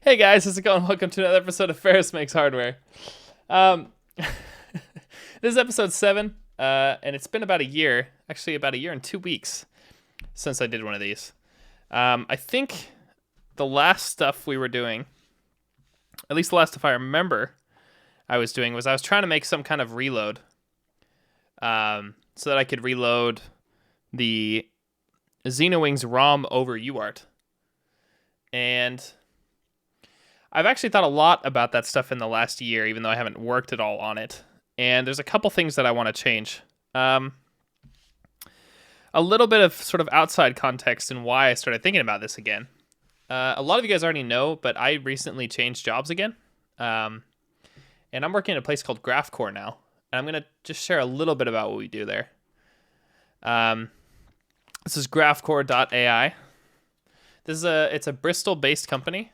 Hey guys, how's it going? Welcome to another episode of Ferris Makes Hardware. Um, this is episode 7, and it's been about a year, actually about a year and 2 weeks since I did one of these. I think the last stuff we were doing, at least the last stuff I remember I was doing, was I was trying to make some kind of reload, so that I could reload the Xenowings ROM over UART. And I've actually thought a lot about that stuff in the last year, even though I haven't worked at all on it. And there's a couple things that I want to change. A little bit of sort of outside context and why I started thinking about this again. A lot of you guys already know, but I recently changed jobs again. And I'm working at a place called GraphCore now. And I'm going to just share a little bit about what we do there. This is graphcore.ai. It's a Bristol-based company.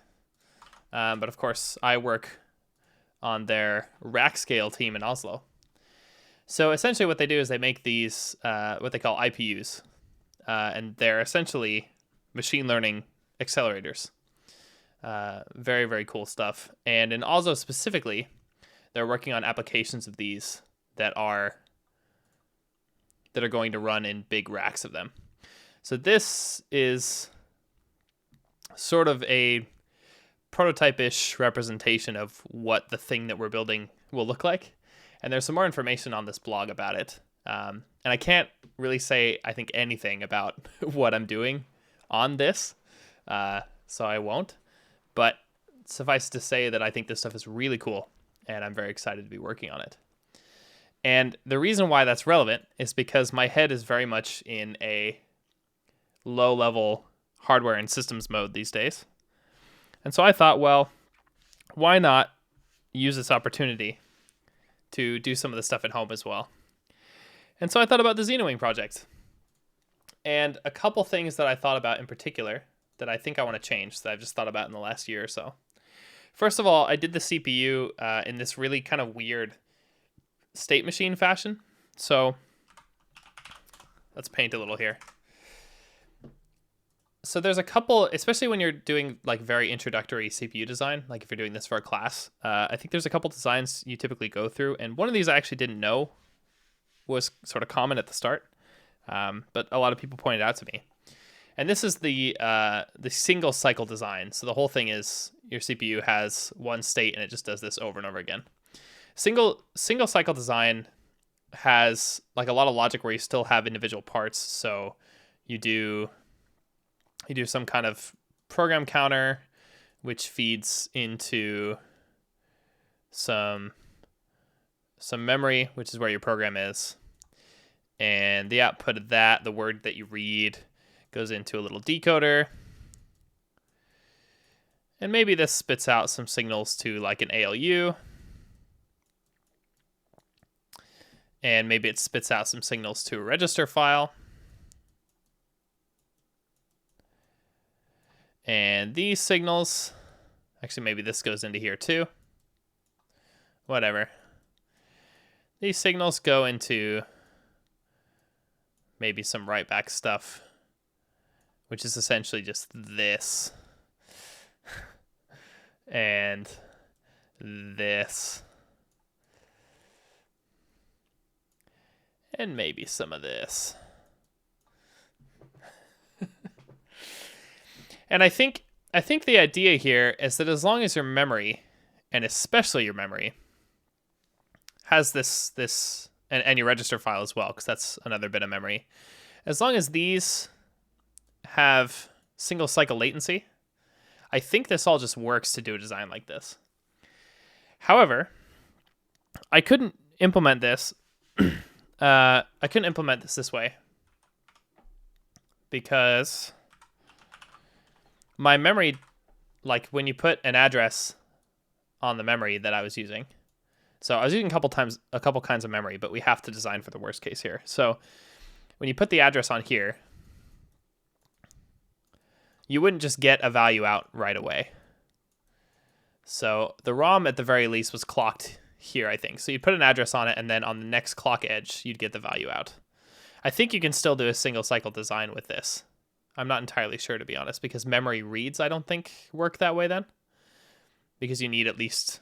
But of course, I work on their rack scale team in Oslo. So essentially what they do is they make these, what they call IPUs. And they're essentially machine learning accelerators. Very, very cool stuff. And in Oslo specifically, they're working on applications of these that are going to run in big racks of them. So this is sort of a prototype-ish representation of what the thing that we're building will look like. And there's some more information on this blog about it. And I can't really say, I think, anything about what I'm doing on this, so I won't. But suffice to say that I think this stuff is really cool, and I'm very excited to be working on it. And the reason why that's relevant is because my head is very much in a low-level hardware and systems mode these days. And so I thought, well, why not use this opportunity to do some of the stuff at home as well? And so I thought about the Xenowing project. And a couple things that I thought about in particular that I think I want to change that I've just thought about in the last year or so. First of all, I did the CPU in this really kind of weird state machine fashion. So let's paint a little here. So there's a couple, especially when you're doing like very introductory CPU design, like if you're doing this for a class, I think there's a couple designs you typically go through. And one of these I actually didn't know was sort of common at the start, but a lot of people pointed out to me. And this is the single cycle design. So the whole thing is your CPU has one state and it just does this over and over again. Single cycle design has like a lot of logic where you still have individual parts. So you do some kind of program counter, which feeds into some memory, which is where your program is. And the output of that, the word that you read, goes into a little decoder. And maybe this spits out some signals to like an ALU. And maybe it spits out some signals to a register file. And these signals, actually maybe this goes into here too. Whatever. These signals go into maybe some write back stuff, which is essentially just this. And this. And maybe some of this. And I think the idea here is that as long as your memory, and especially your memory, has this and your register file as well, because that's another bit of memory, as long as these have single cycle latency, I think this all just works to do a design like this. However, I couldn't implement this. I couldn't implement this way because my memory, like when you put an address on the memory that I was using, so I was using a couple kinds of memory, but we have to design for the worst case here. So when you put the address on here, you wouldn't just get a value out right away. So the ROM at the very least was clocked here, I think. So you put an address on it, and then on the next clock edge, you'd get the value out. I think you can still do a single cycle design with this. I'm not entirely sure, to be honest, because memory reads, I don't think, work that way then. because you need at least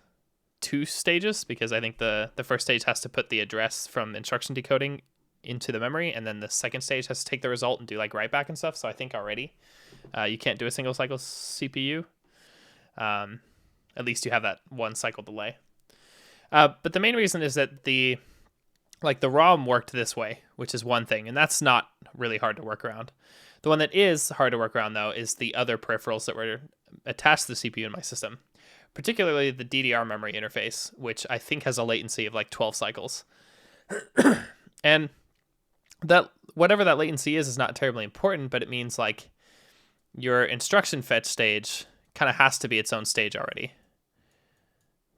2 stages, because I think the first stage has to put the address from instruction decoding into the memory, and then the second stage has to take the result and do like write back and stuff. So I think already you can't do a single cycle CPU. At least you have that 1 cycle delay. But the main reason is that the ROM worked this way, which is one thing, and that's not really hard to work around. The one that is hard to work around, though, is the other peripherals that were attached to the CPU in my system, particularly the DDR memory interface, which I think has a latency of like 12 cycles. And that whatever that latency is not terribly important, but it means like your instruction fetch stage kind of has to be its own stage already,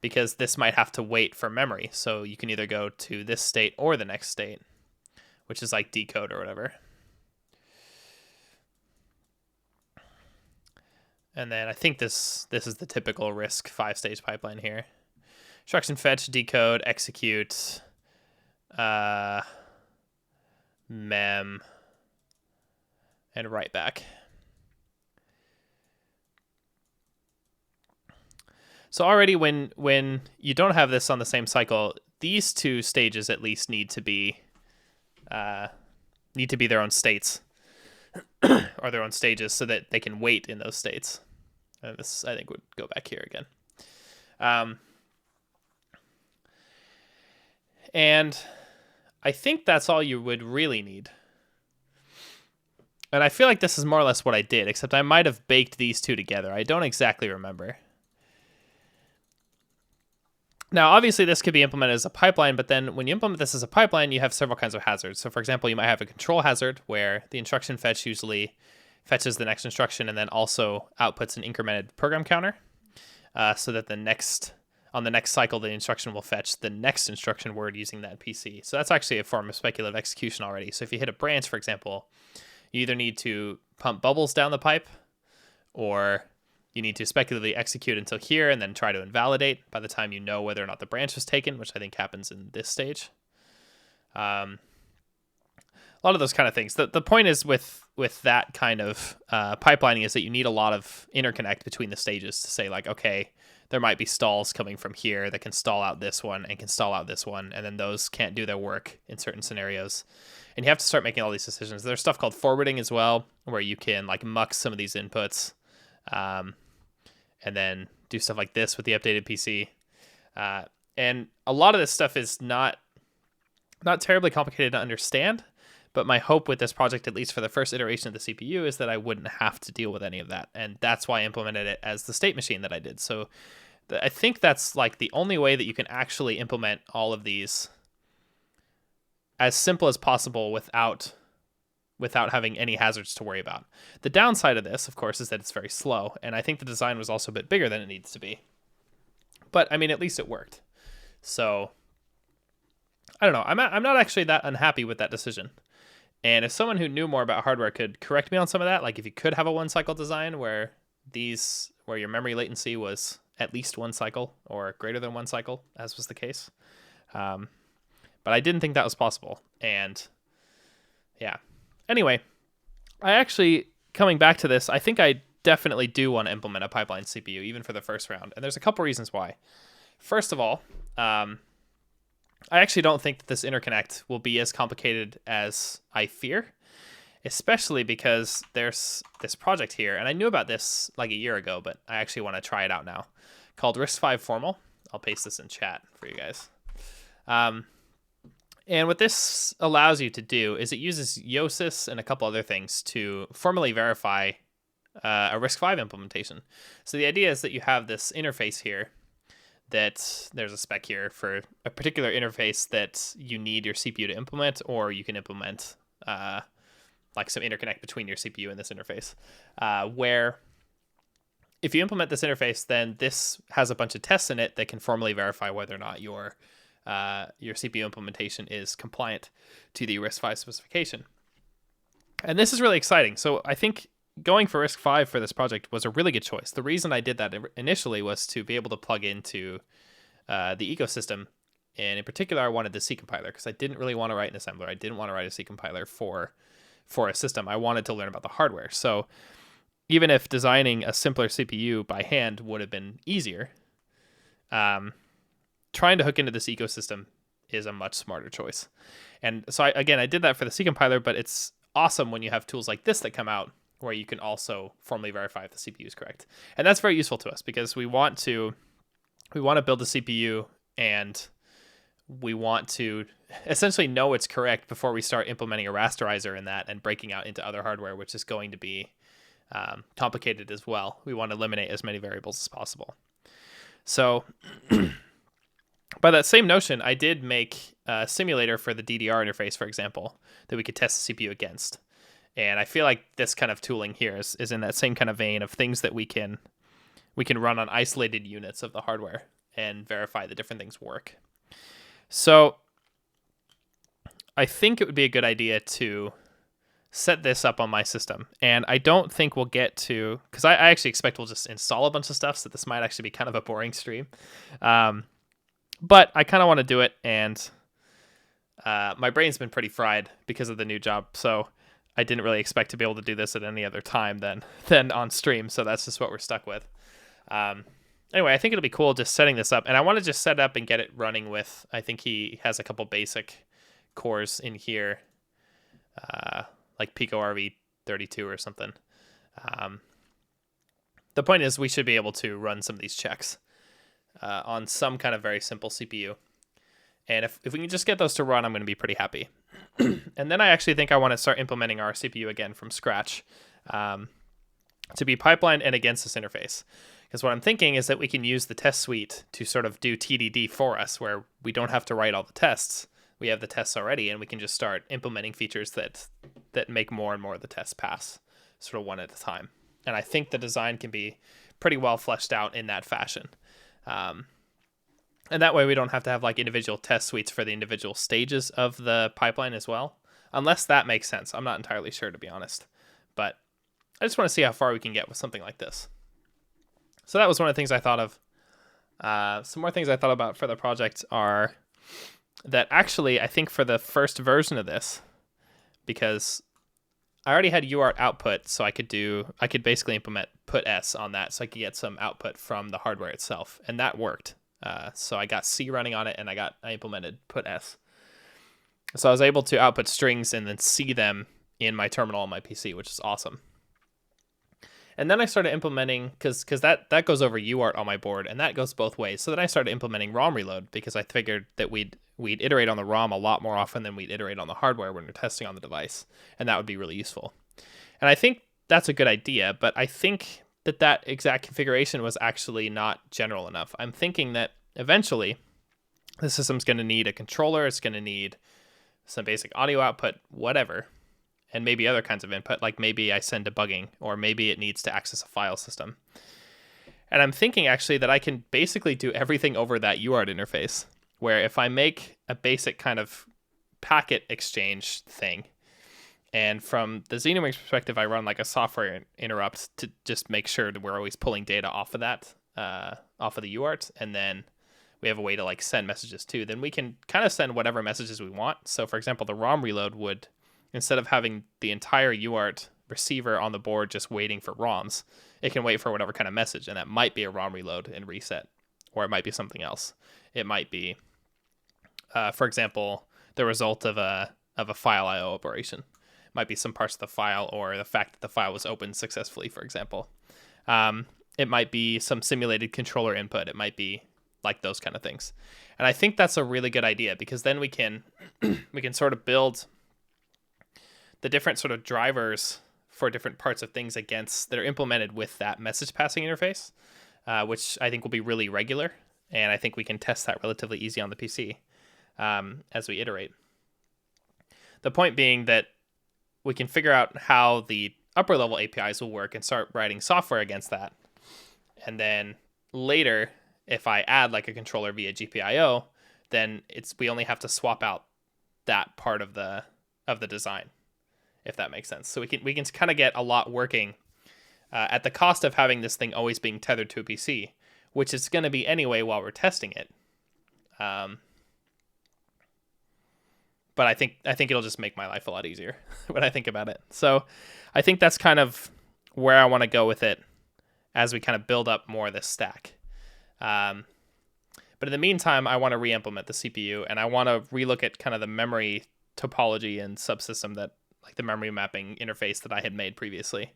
because this might have to wait for memory. So you can either go to this state or the next state, which is like decode or whatever. And then I think this is the typical RISC 5-stage pipeline here. Instruction fetch, decode, execute, mem, and write back. So already when you don't have this on the same cycle, these 2 stages at least need to be their own states or their own stages, so that they can wait in those states. And this, I think, would go back here again. And I think that's all you would really need. And I feel like this is more or less what I did, except I might have baked these 2 together. I don't exactly remember. Now, obviously, this could be implemented as a pipeline, but then when you implement this as a pipeline, you have several kinds of hazards. So, for example, you might have a control hazard where the instruction fetch usually fetches the next instruction and then also outputs an incremented program counter, so that on the next cycle, the instruction will fetch the next instruction word using that PC. So that's actually a form of speculative execution already. So if you hit a branch, for example, you either need to pump bubbles down the pipe, or you need to speculatively execute until here and then try to invalidate by the time you know whether or not the branch was taken, which I think happens in this stage. A lot of those kind of things. The point is with that kind of pipelining is that you need a lot of interconnect between the stages to say, like, okay, there might be stalls coming from here that can stall out this one and can stall out this one, and then those can't do their work in certain scenarios. And you have to start making all these decisions. There's stuff called forwarding as well, where you can like muck some of these inputs, and then do stuff like this with the updated PC. And a lot of this stuff is not terribly complicated to understand, but my hope with this project, at least for the first iteration of the CPU, is that I wouldn't have to deal with any of that. And that's why I implemented it as the state machine that I did. So I think that's like the only way that you can actually implement all of these as simple as possible without having any hazards to worry about. The downside of this, of course, is that it's very slow, and I think the design was also a bit bigger than it needs to be. But I mean, at least it worked. So I don't know. I'm not actually that unhappy with that decision. And if someone who knew more about hardware could correct me on some of that, like if you could have a 1-cycle design where your memory latency was at least 1 cycle or greater than 1 cycle, as was the case. But I didn't think that was possible. And yeah. Anyway, I actually, coming back to this, I think I definitely do want to implement a pipeline CPU, even for the first round. And there's a couple reasons why. First of all, I actually don't think that this interconnect will be as complicated as I fear, especially because there's this project here, and I knew about this like a year ago, but I actually want to try it out now, called risc-v formal. I'll paste this in chat for you guys. And what this allows you to do is it uses Yosis and a couple other things to formally verify a risc-v implementation. So the idea is that you have this interface here, that there's a spec here for a particular interface that you need your CPU to implement, or you can implement like some interconnect between your CPU and this interface, where if you implement this interface, then this has a bunch of tests in it that can formally verify whether or not your CPU implementation is compliant to the risc-v specification. And this is really exciting. So I think going for risc-v for this project was a really good choice. The reason I did that initially was to be able to plug into the ecosystem. And in particular, I wanted the C compiler because I didn't really want to write an assembler. I didn't want to write a C compiler for a system. I wanted to learn about the hardware. So even if designing a simpler CPU by hand would have been easier, trying to hook into this ecosystem is a much smarter choice. And so I did that for the C compiler, but it's awesome when you have tools like this that come out where you can also formally verify if the CPU is correct. And that's very useful to us because we want to build a CPU and we want to essentially know it's correct before we start implementing a rasterizer in that and breaking out into other hardware, which is going to be complicated as well. We want to eliminate as many variables as possible. So by that same notion, I did make a simulator for the DDR interface, for example, that we could test the CPU against. And I feel like this kind of tooling here is in that same kind of vein of things that we can run on isolated units of the hardware and verify that different things work. So I think it would be a good idea to set this up on my system. And I don't think we'll get to, because I actually expect we'll just install a bunch of stuff, so this might actually be kind of a boring stream. But I kind of want to do it, and my brain's been pretty fried because of the new job, so I didn't really expect to be able to do this at any other time than on stream, so that's just what we're stuck with. Anyway, I think it'll be cool just setting this up, and I want to just set it up and get it running with, I think he has a couple basic cores in here, like Pico RV32 or something. The point is we should be able to run some of these checks on some kind of very simple CPU. And if we can just get those to run, I'm going to be pretty happy. And then I actually think I want to start implementing our CPU again from scratch to be pipelined and against this interface. Because what I'm thinking is that we can use the test suite to sort of do TDD for us, where we don't have to write all the tests. We have the tests already, and we can just start implementing features that make more and more of the tests pass, sort of one at a time. And I think the design can be pretty well fleshed out in that fashion. And that way we don't have to have like individual test suites for the individual stages of the pipeline as well. Unless that makes sense. I'm not entirely sure, to be honest. But I just want to see how far we can get with something like this. So that was one of the things I thought of. Some more things I thought about for the project are that actually I think for the first version of this, because I already had UART output, so I could basically implement put S on that, so I could get some output from the hardware itself, and that worked. So I got C running on it, and I implemented put S. So I was able to output strings and then see them in my terminal on my PC, which is awesome. And then I started implementing, because that goes over UART on my board, and that goes both ways. So then I started implementing ROM reload, because I figured that we'd iterate on the ROM a lot more often than we'd iterate on the hardware when we're testing on the device, and that would be really useful. And I think that's a good idea, but I think that exact configuration was actually not general enough. I'm thinking that eventually the system's going to need a controller, it's going to need some basic audio output, whatever, and maybe other kinds of input, like maybe I send debugging, or maybe it needs to access a file system. And I'm thinking actually that I can basically do everything over that UART interface, where if I make a basic kind of packet exchange thing, and from the XenoWings perspective, I run like a software interrupt to just make sure that we're always pulling data off of that, off of the UART, and then we have a way to like send messages too. Then we can kind of send whatever messages we want. So for example, the ROM reload would, instead of having the entire UART receiver on the board just waiting for ROMs, it can wait for whatever kind of message, and that might be a ROM reload and reset, or it might be something else. It might be, for example, the result of a file IO operation. It might be some parts of the file, or the fact that the file was opened successfully, for example. It might be some simulated controller input. It might be like those kind of things. And I think that's a really good idea, because then we can sort of build the different sort of drivers for different parts of things that are implemented with that message passing interface, which I think will be really regular. And I think we can test that relatively easy on the PC as we iterate. The point being that we can figure out how the upper level APIs will work and start writing software against that. And then later, if I add like a controller via GPIO, then we only have to swap out that part of the design, if that makes sense. So we can kind of get a lot working at the cost of having this thing always being tethered to a PC, which it's going to be anyway while we're testing it. But I think it'll just make my life a lot easier when I think about it. So I think that's kind of where I want to go with it as we kind of build up more of this stack. But in the meantime, I want to re-implement the CPU, and I want to relook at kind of the memory topology and subsystem that, like the memory mapping interface that I had made previously,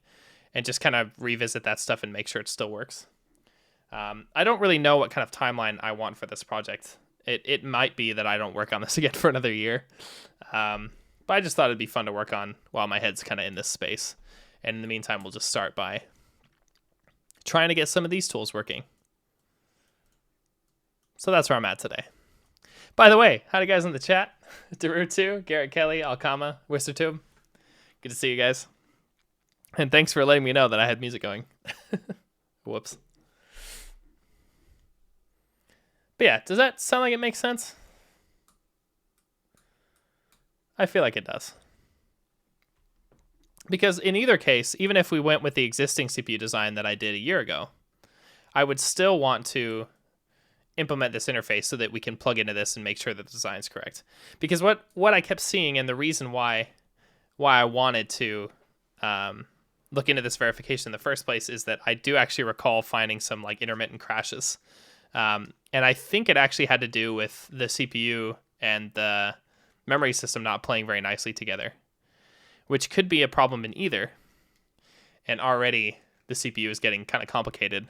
and just kind of revisit that stuff and make sure it still works. I don't really know what kind of timeline I want for this project. It might be that I don't work on this again for another year. But I just thought it'd be fun to work on while my head's kind of in this space. And in the meantime, we'll just start by trying to get some of these tools working. So that's where I'm at today. By the way, howdy guys in the chat. Daru2, Garrett Kelly, Alkama, Wistertube. Good to see you guys. And thanks for letting me know that I had music going. Whoops. But yeah, does that sound like it makes sense? I feel like it does. Because in either case, even if we went with the existing CPU design that I did a year ago, I would still want to implement this interface so that we can plug into this and make sure that the design is correct. Because what I kept seeing, and the reason why I wanted to look into this verification in the first place, is that I do actually recall finding some like intermittent crashes. And I think it actually had to do with the CPU and the memory system not playing very nicely together, which could be a problem in either. And already the CPU is getting kind of complicated.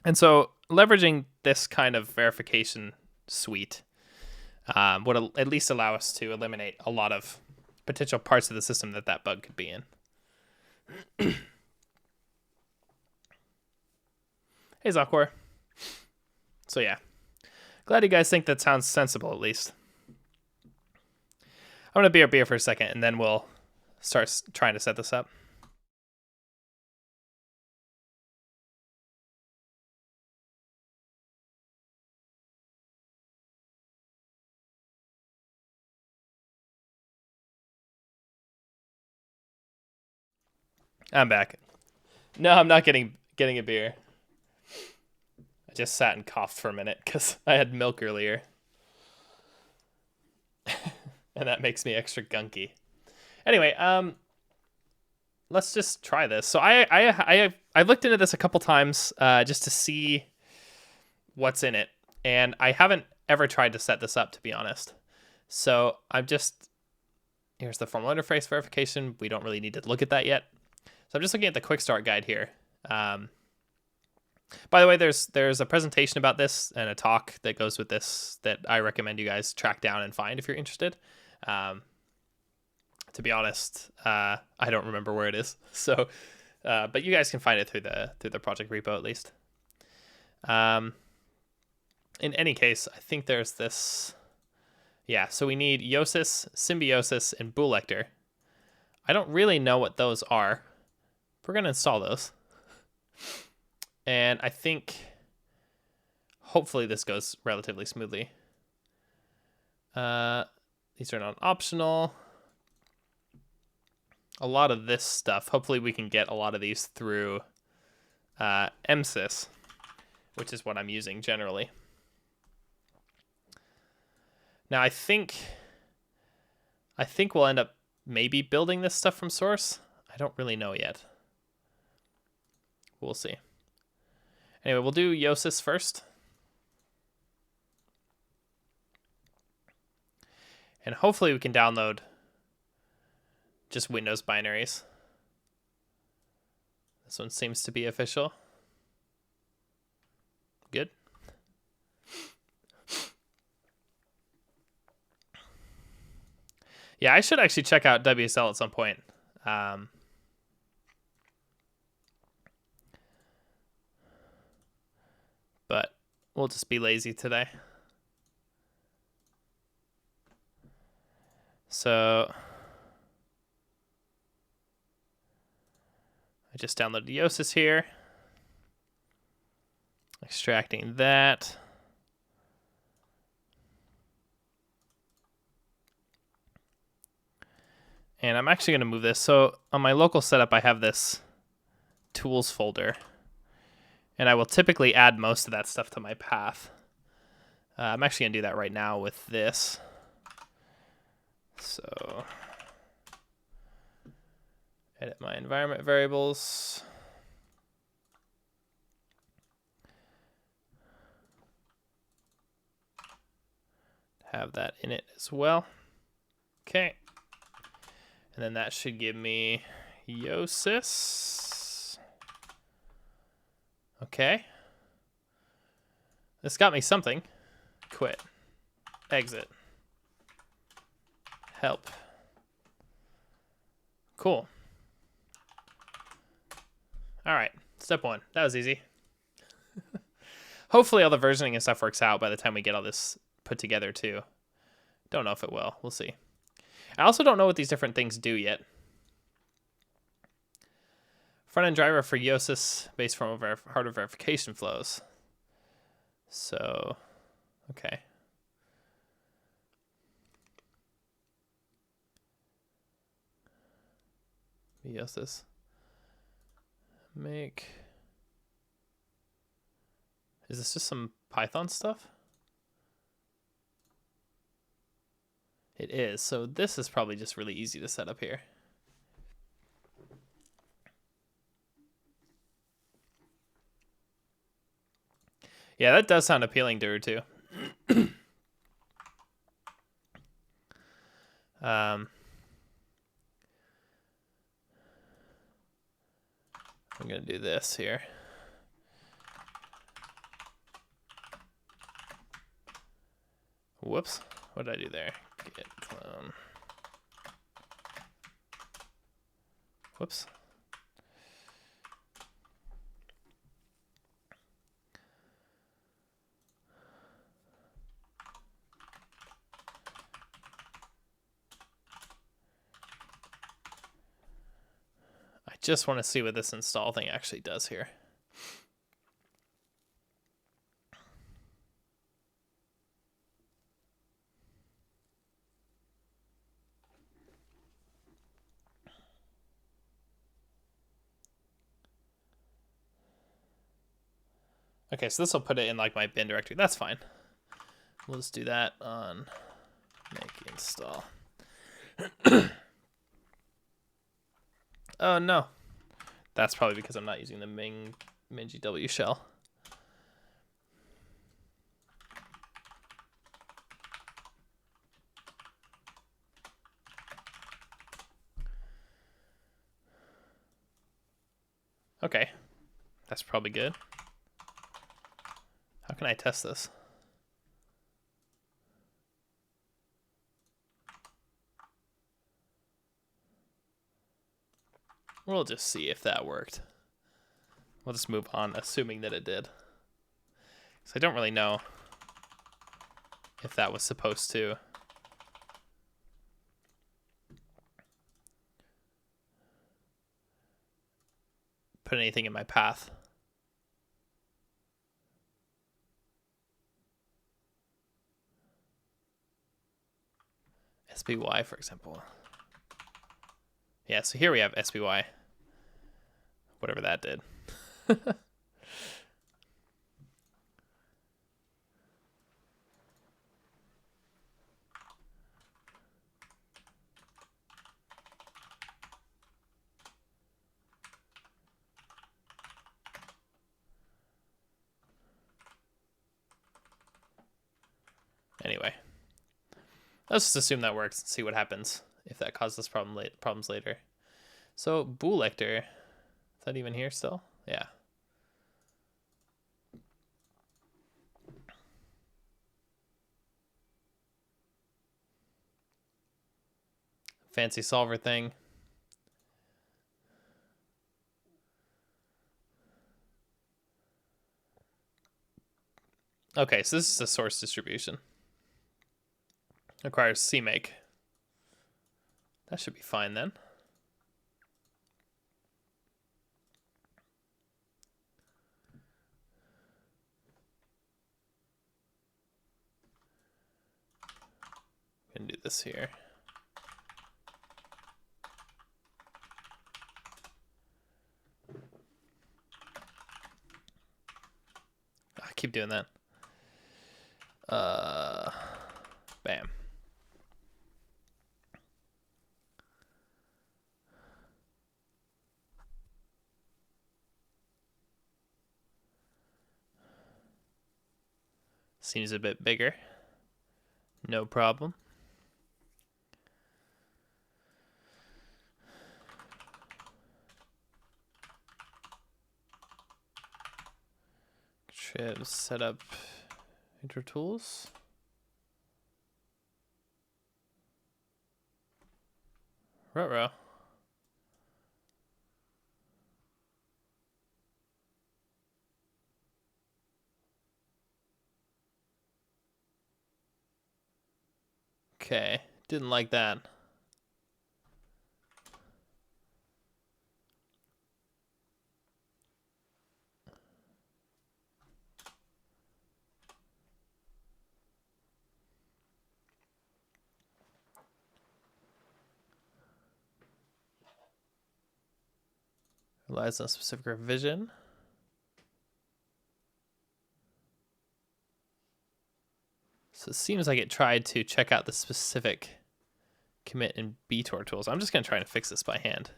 And so leveraging this kind of verification suite would at least allow us to eliminate a lot of potential parts of the system that bug could be in. Hey, Zakor. So yeah, glad you guys think that sounds sensible at least. I'm going to be a beer for a second, and then we'll start trying to set this up. I'm back. No, I'm not getting a beer. I just sat and coughed for a minute because I had milk earlier. And that makes me extra gunky. Anyway, let's just try this. So I looked into this a couple times just to see what's in it, and I haven't ever tried to set this up, to be honest. So here's the formal interface verification. We don't really need to look at that yet. So I'm just looking at the quick start guide here. By the way, there's a presentation about this and a talk that goes with this that I recommend you guys track down and find if you're interested. To be honest, I don't remember where it is. So, but you guys can find it through the project repo at least. In any case, I think there's this. Yeah, so we need Yosis, Symbiosis, and Boolector. I don't really know what those are. We're going to install those. And I think hopefully this goes relatively smoothly. These are not optional. A lot of this stuff, hopefully we can get a lot of these through MSys, which is what I'm using generally. Now I think we'll end up maybe building this stuff from source. I don't really know yet. We'll see. Anyway, we'll do Yosis first. And hopefully we can download just Windows binaries. This one seems to be official. Good. Yeah, I should actually check out WSL at some point. But we'll just be lazy today. So I just downloaded Yosis here. Extracting that. And I'm actually going to move this. So on my local setup, I have this tools folder. And I will typically add most of that stuff to my path. I'm actually going to do that right now with this. So edit my environment variables. have that in it as well. Okay. And then that should give me Yosis. Okay. This got me something. Quit. Exit. Help. Cool. All right. Step 1. That was easy. Hopefully all the versioning and stuff works out by the time we get all this put together too. Don't know if it will. We'll see. I also don't know what these different things do yet. Front-end driver for Yosis based from hardware verification flows. So, okay. Yosis. Make. Is this just some Python stuff? It is. So this is probably just really easy to set up here. Yeah, that does sound appealing to her too. I'm gonna do this here. Whoops, what did I do there? Git clone. Whoops. I just want to see what this install thing actually does here. Okay, so this will put it in like my bin directory. That's fine. We'll just do that on make install. Oh no. That's probably because I'm not using the MinGW shell. Okay. That's probably good. How can I test this? We'll just see if that worked. We'll just move on, assuming that it did. So I don't really know if that was supposed to put anything in my path. SBY, for example. Yeah, so here we have SBY. Whatever that did. Anyway, let's just assume that works and see what happens if that causes problems later. So Boolector, is that even here still? Yeah. Fancy solver thing. Okay, so this is a source distribution. Requires CMake. That should be fine then. I'm gonna do this here. I keep doing that. Bam. Seems a bit bigger. No problem. Tribs, set up intro tools. Ruh-roh. Okay, didn't like that. Relies on specific revision. So it seems like it tried to check out the specific commit in btor tools. I'm just going to try and fix this by hand.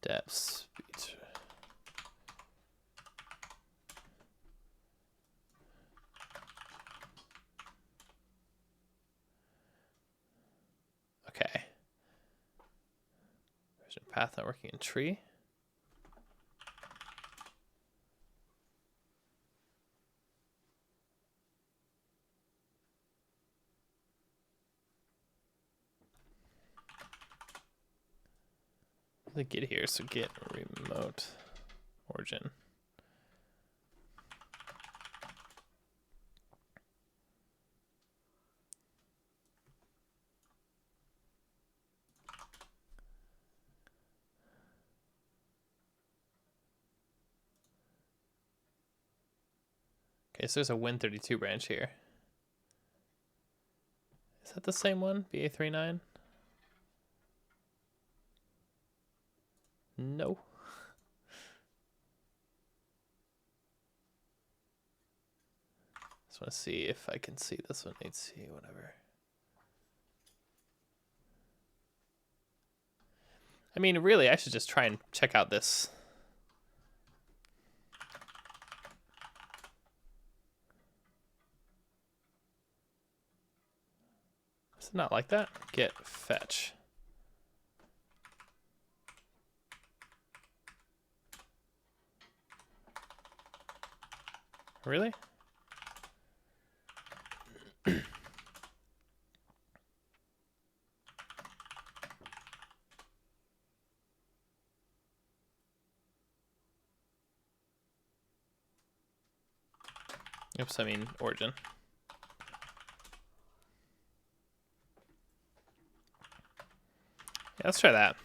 Depths. Okay. Version path not working in tree. The git here, so git remote origin. Okay, so there's a Win32 branch here. Is that the same one? BA39? No. Just want to see if I can see this one. HC, whatever. I mean, really, I should just try and check out this. Is it not like that? Git fetch. Really? Oops, I mean origin. Yeah, let's try that.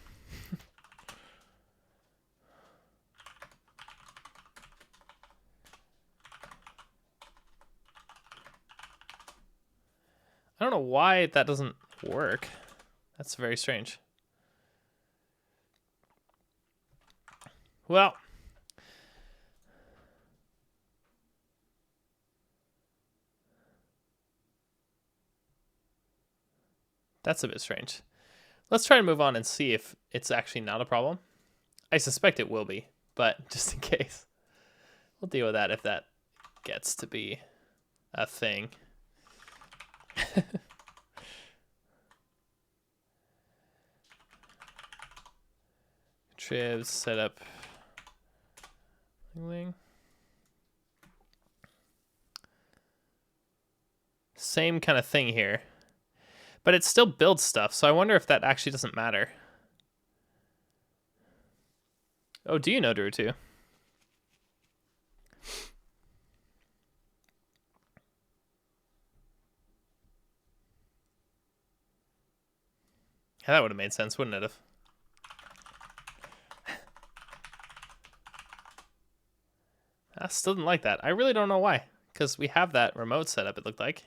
I don't know why that doesn't work. That's very strange. Well, that's a bit strange. Let's try and move on and see if it's actually not a problem. I suspect it will be, but just in case, we'll deal with that if that gets to be a thing. Tribs, setup. Same kind of thing here. But it still builds stuff, so I wonder if that actually doesn't matter. Oh, do you know Drew too? Yeah, that would have made sense, wouldn't it have? I still didn't like that. I really don't know why. Because we have that remote setup, it looked like.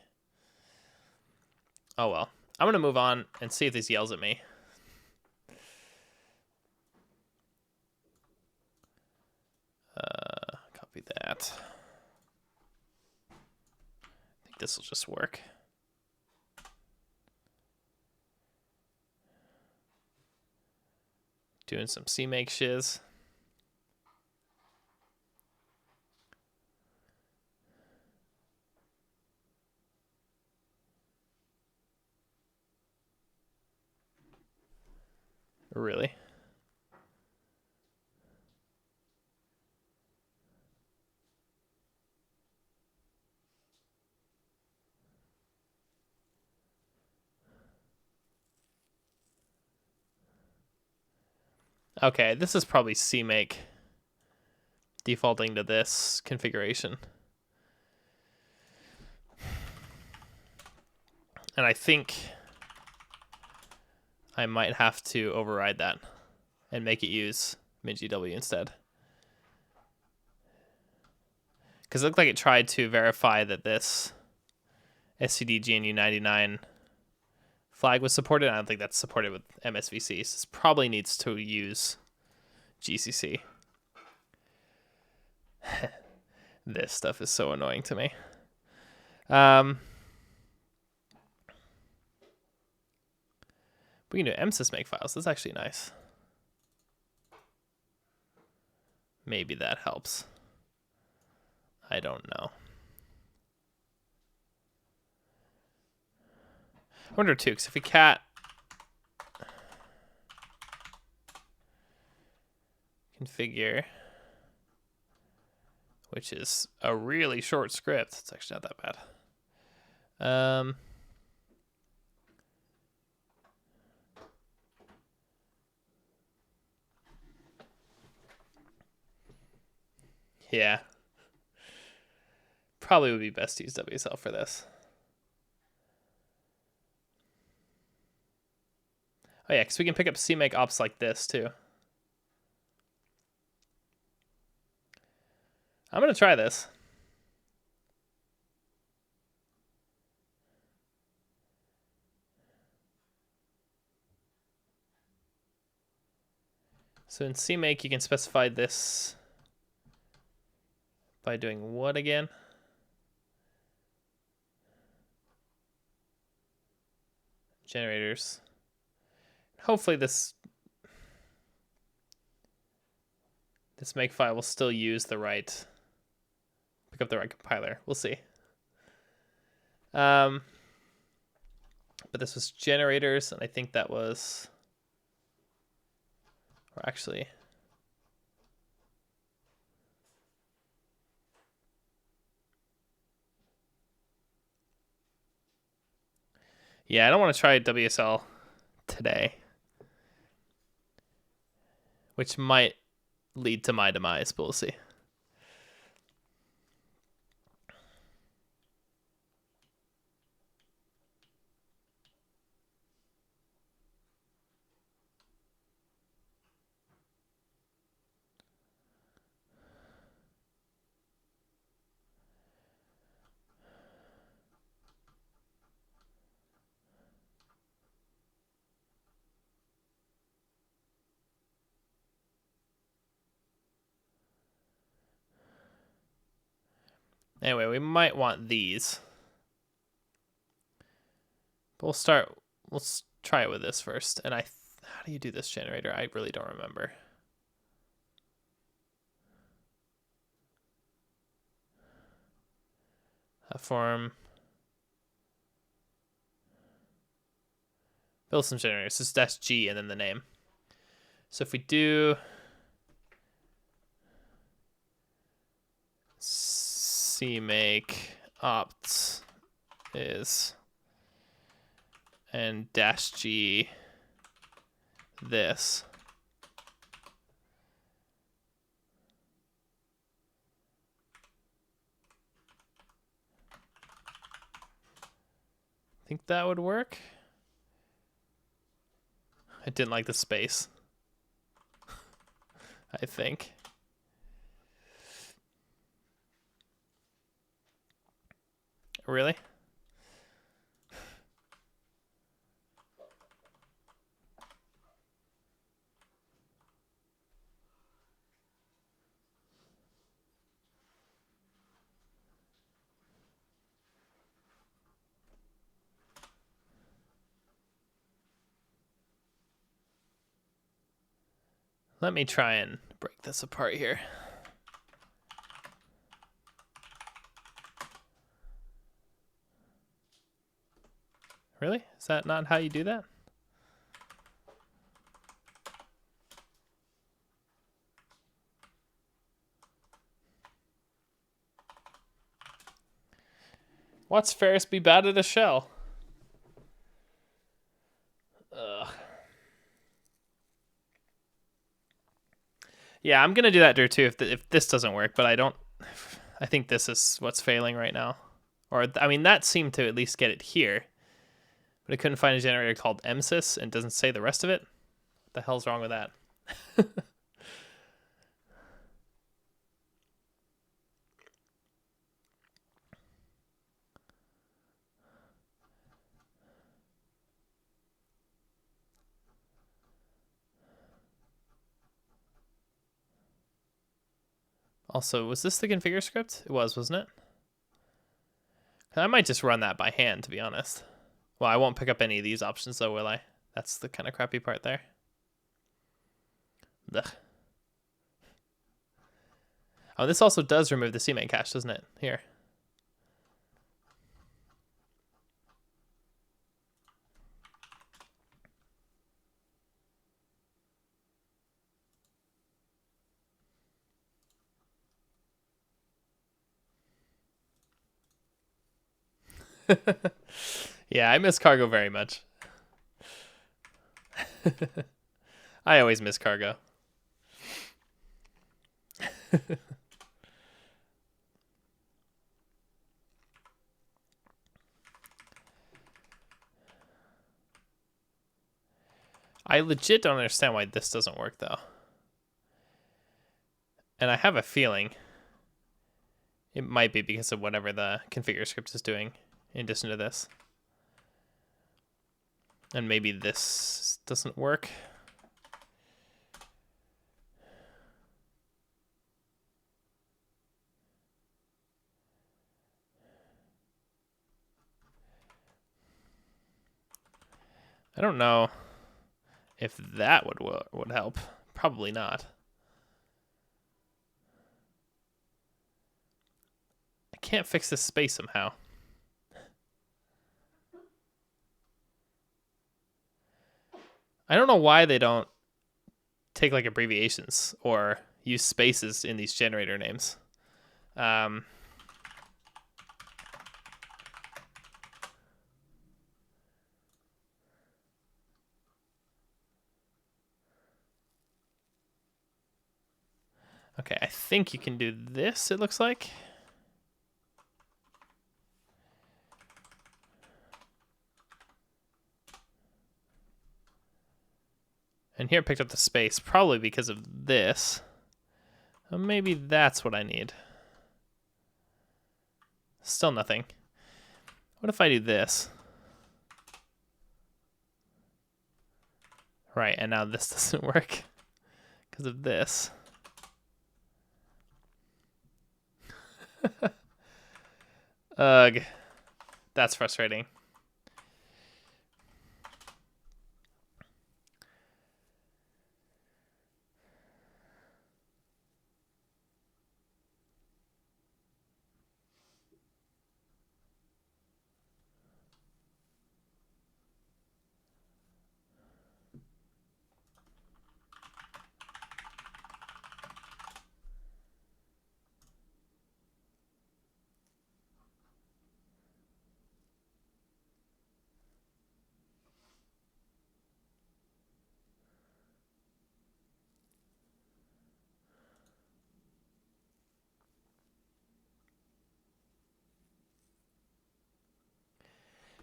Oh well. I'm going to move on and see if this yells at me. Copy that. I think this will just work. Doing some CMake shiz. Really? Okay, this is probably CMake defaulting to this configuration. And I think I might have to override that and make it use MinGW instead. Because it looked like it tried to verify that this STD GNU99 flag was supported. I don't think that's supported with MSVC. So this probably needs to use GCC. This stuff is so annoying to me. We can do MSys make files. That's actually nice. Maybe that helps. I don't know. I wonder too, because if we cat configure, which is a really short script, it's actually not that bad. Yeah. Probably would be best to use WSL for this. Oh yeah, because we can pick up CMake ops like this too. I'm going to try this. So in CMake, you can specify this by doing what again? Generators. Hopefully this makefile will still use the right, pick up the right compiler. We'll see. But this was generators, and I think that was, or actually, yeah, I don't want to try WSL today, which might lead to my demise, but we'll see. Anyway, we might want these. But we'll try it with this first. And how do you do this generator? I really don't remember. Form. Build some generators. This is -G and then the name. So if we do CMake opt is and -G this. Think that would work? I didn't like the space. I think. Really? Let me try and break this apart here. Really? Is that not how you do that? Watch Ferris be bad at a shell. Ugh. Yeah, I'm gonna do that there too if this doesn't work, but I don't. I think this is what's failing right now. Or I mean, that seemed to at least get it here, but I couldn't find a generator called MSys and it doesn't say the rest of it. What the hell's wrong with that? Also, was this the configure script? It was, wasn't it? I might just run that by hand, to be honest. Well, I won't pick up any of these options, though, will I? That's the kind of crappy part there. Ugh. Oh, this also does remove the CMake cache, doesn't it? Here. Yeah, I miss cargo very much. I always miss cargo. I legit don't understand why this doesn't work, though. And I have a feeling it might be because of whatever the configure script is doing in addition to this. And maybe this doesn't work. I don't know if that would help. Probably not. I can't fix this space somehow. I don't know why they don't take like abbreviations or use spaces in these generator names. Okay, I think you can do this, it looks like. And here it picked up the space, probably because of this. Well, maybe that's what I need. Still nothing. What if I do this? Right, and now this doesn't work because of this. Ugh. That's frustrating.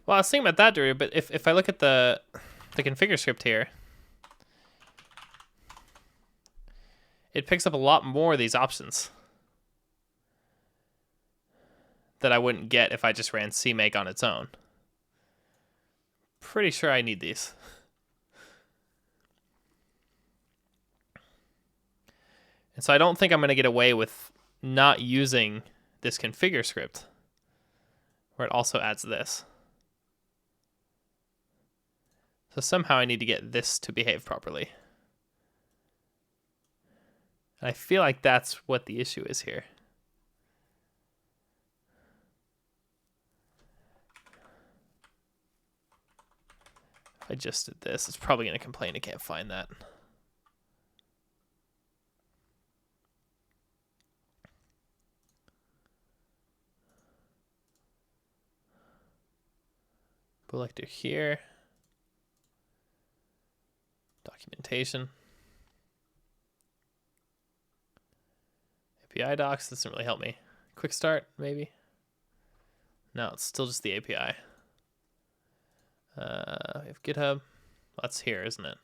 Well, I was thinking about that, Drew, but if I look at the configure script here, it picks up a lot more of these options that I wouldn't get if I just ran CMake on its own. Pretty sure I need these. And so I don't think I'm going to get away with not using this configure script where it also adds this. So somehow I need to get this to behave properly. And I feel like that's what the issue is here. If I just did this, it's probably going to complain it can't find that. Selector here. Documentation. API docs doesn't really help me. Quick start, maybe? No, it's still just the API. We have GitHub. That's here, isn't it?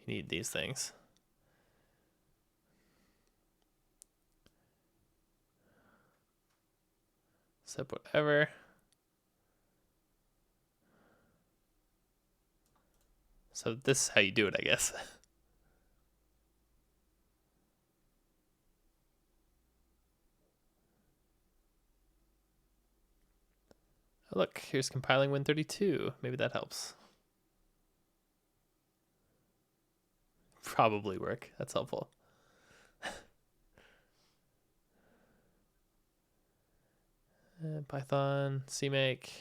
You need these things. Set whatever. So this is how you do it, I guess. Oh, look, here's compiling Win32. Maybe that helps. Probably work. That's helpful. Python, CMake.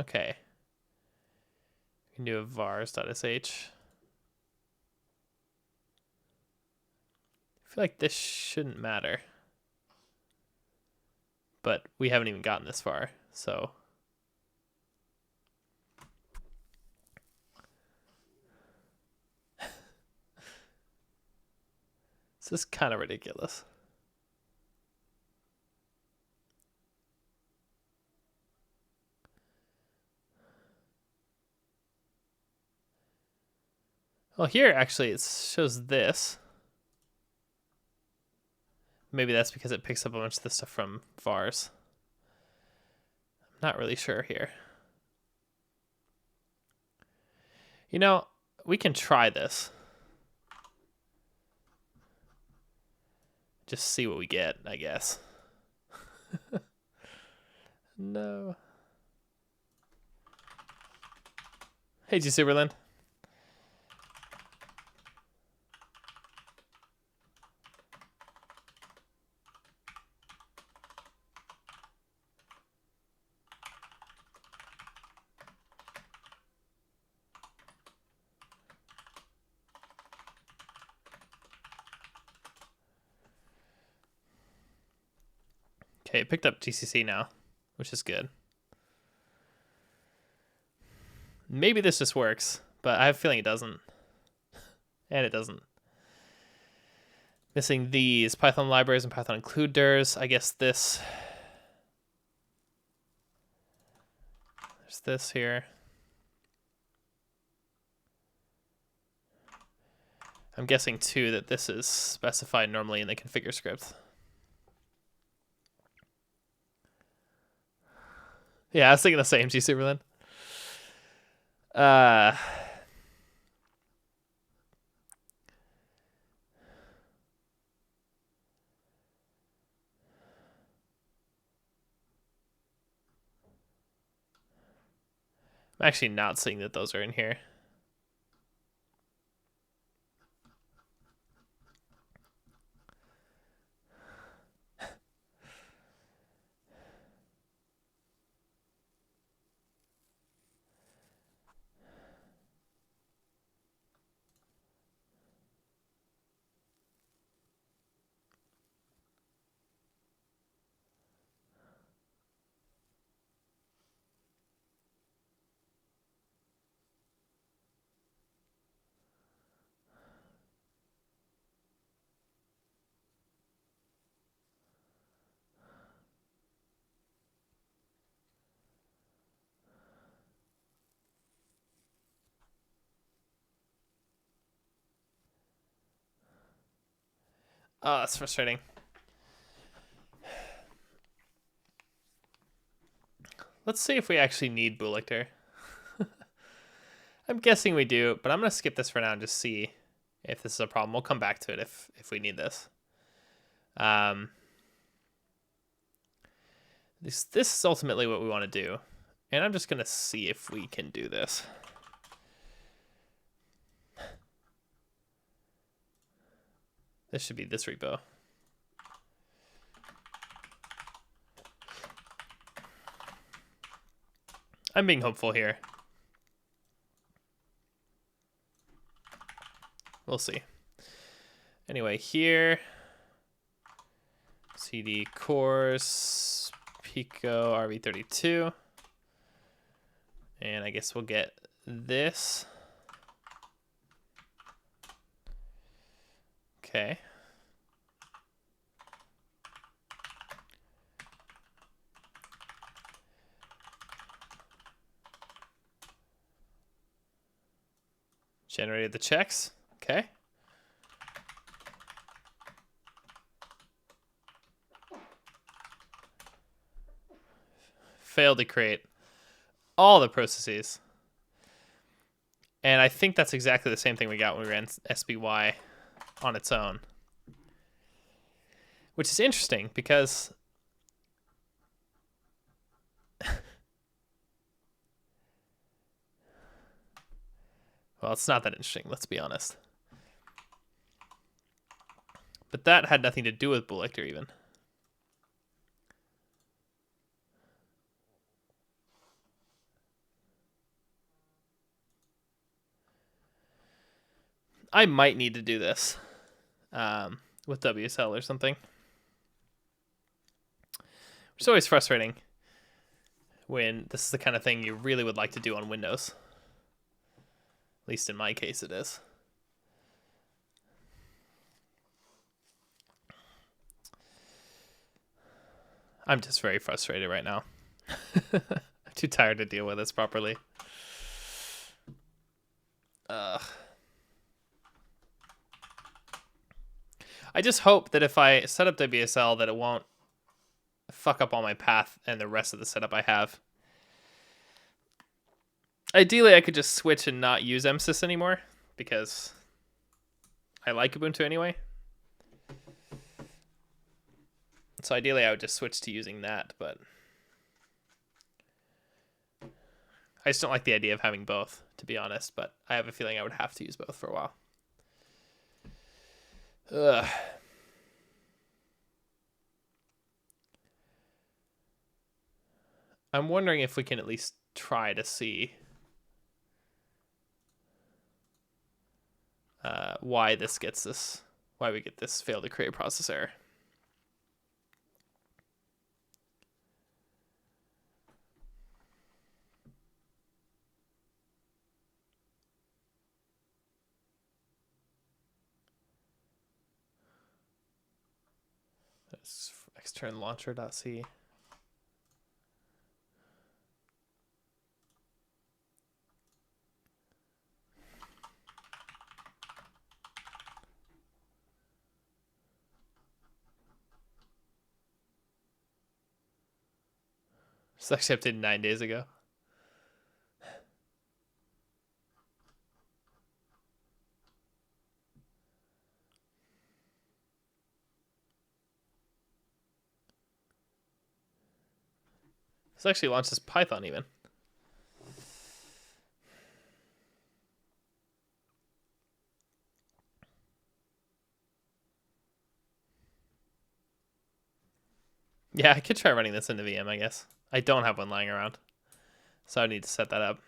Okay. We can do a vars.sh. I feel like this shouldn't matter. But we haven't even gotten this far, so. This is kind of ridiculous. Well, here actually it shows this. Maybe that's because it picks up a bunch of this stuff from vars. I'm not really sure here. You know, we can try this. Just see what we get, I guess. No. Hey, G Superland. Okay, it picked up GCC now, which is good. Maybe this just works, but I have a feeling it doesn't. And it doesn't. Missing these Python libraries and Python includers. I guess this. There's this here. I'm guessing too that this is specified normally in the configure script. Yeah, I was thinking the same, G Superland. I'm actually not seeing that those are in here. Oh, that's frustrating. Let's see if we actually need Boolictor. I'm guessing we do, but I'm going to skip this for now and just see if this is a problem. We'll come back to it if we need this. This is ultimately what we want to do. And I'm just going to see if we can do this. This should be this repo. I'm being hopeful here. We'll see. Anyway, here, CD course, Pico RV32. And I guess we'll get this. Okay. Generated the checks. Okay. Failed to create all the processes. And I think that's exactly the same thing we got when we ran SBY on its own. Which is interesting because well, it's not that interesting, let's be honest. But that had nothing to do with Bullvictor even. I might need to do this with WSL or something. It's always frustrating when this is the kind of thing you really would like to do on Windows. At least in my case it is. I'm just very frustrated right now. I'm too tired to deal with this properly. I just hope that if I set up WSL that it won't fuck up all my path and the rest of the setup I have. Ideally, I could just switch and not use MSys anymore because I like Ubuntu anyway. So ideally, I would just switch to using that, but I just don't like the idea of having both, to be honest, but I have a feeling I would have to use both for a while. Ugh. I'm wondering if we can at least try to see why we get this fail to create process error. That's extern launcher.c. It's actually updated 9 days ago. This actually launched as Python even. Yeah, I could try running this into VM, I guess. I don't have one lying around, so I need to set that up.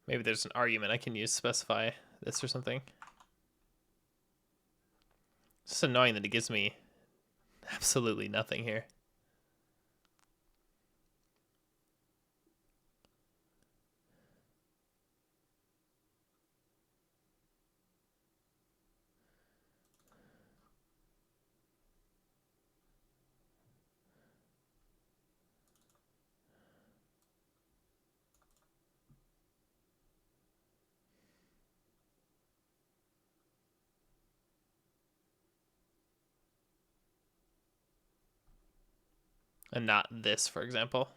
Maybe there's an argument I can use to specify this or something. It's just annoying that it gives me absolutely nothing here. And not this, for example.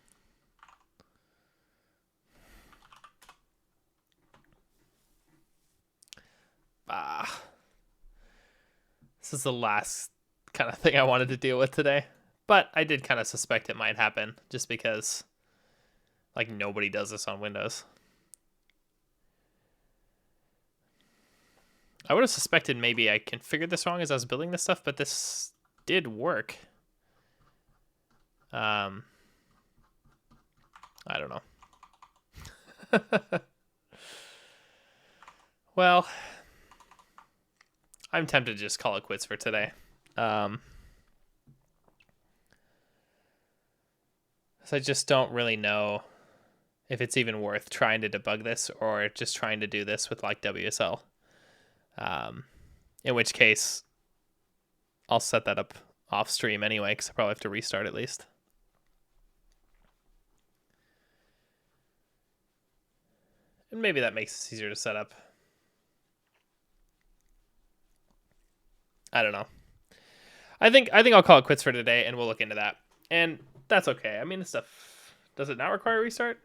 This is the last kind of thing I wanted to deal with today. But I did kind of suspect it might happen just because like nobody does this on Windows. I would have suspected maybe I configured this wrong as I was building this stuff, but this did work. I don't know. Well, I'm tempted to just call it quits for today. So I just don't really know if it's even worth trying to debug this or just trying to do this with like WSL. In which case, I'll set that up off stream anyway, because I probably have to restart at least. And maybe that makes this easier to set up. I don't know. I think I'll call it quits for today, and we'll look into that. And that's okay. I mean, this stuff, does it not require a restart?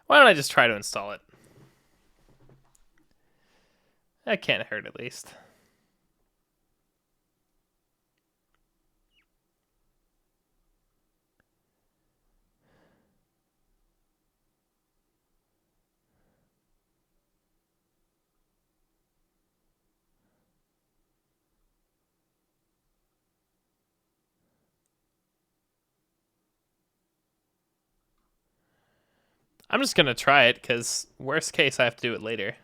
Why don't I just try to install it? That can't hurt at least. I'm just going to try it because worst case, I have to do it later.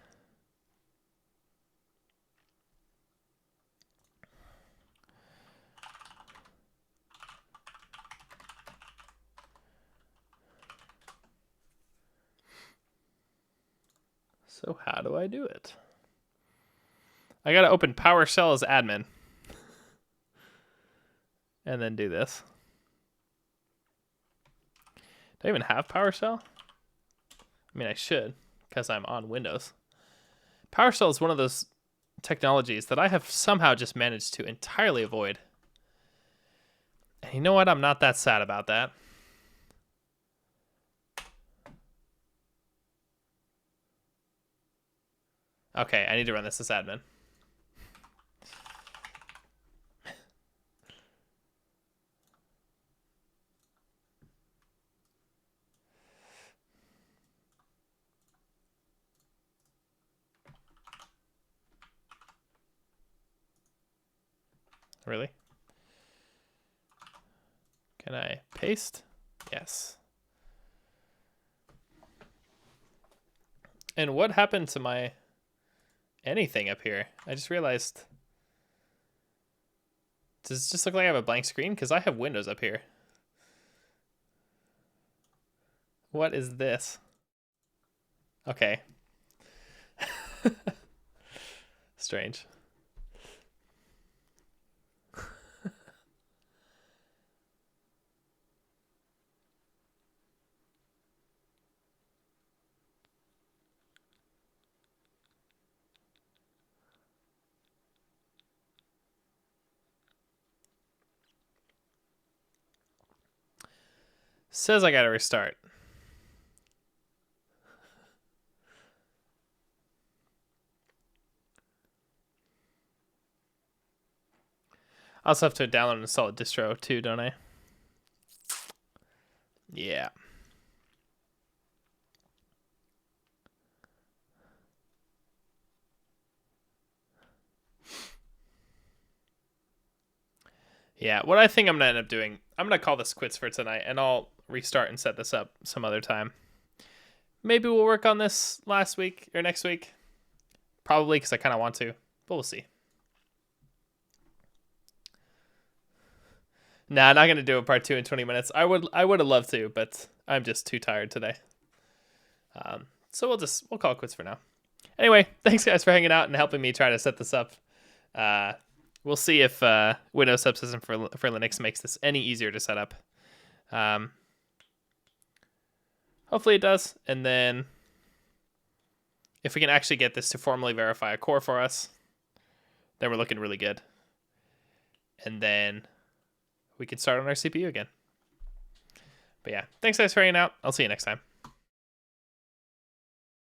So how do I do it? I got to open PowerShell as admin. And then do this. Do I even have PowerShell? I mean, I should, because I'm on Windows. PowerShell is one of those technologies that I have somehow just managed to entirely avoid. And you know what? I'm not that sad about that. Okay, I need to run this as admin. Really? Can I paste? Yes. And what happened to my anything up here? I just realized. Does it just look like I have a blank screen? Because I have Windows up here. What is this? Okay. Strange. Says I gotta restart. I also have to download and install a distro too, don't I? Yeah. Yeah, what I think I'm going to end up doing, I'm going to call this quits for tonight, and I'll restart and set this up some other time. Maybe we'll work on this last week or next week. Probably, because I kind of want to, but we'll see. Nah, not going to do a part 2 in 20 minutes. I would have loved to, but I'm just too tired today. So we'll call it quits for now. Anyway, thanks guys for hanging out and helping me try to set this up. We'll see if Windows Subsystem for Linux makes this any easier to set up. Hopefully it does. And then if we can actually get this to formally verify a core for us, then we're looking really good. And then we can start on our CPU again. But yeah, thanks guys for hanging out. I'll see you next time.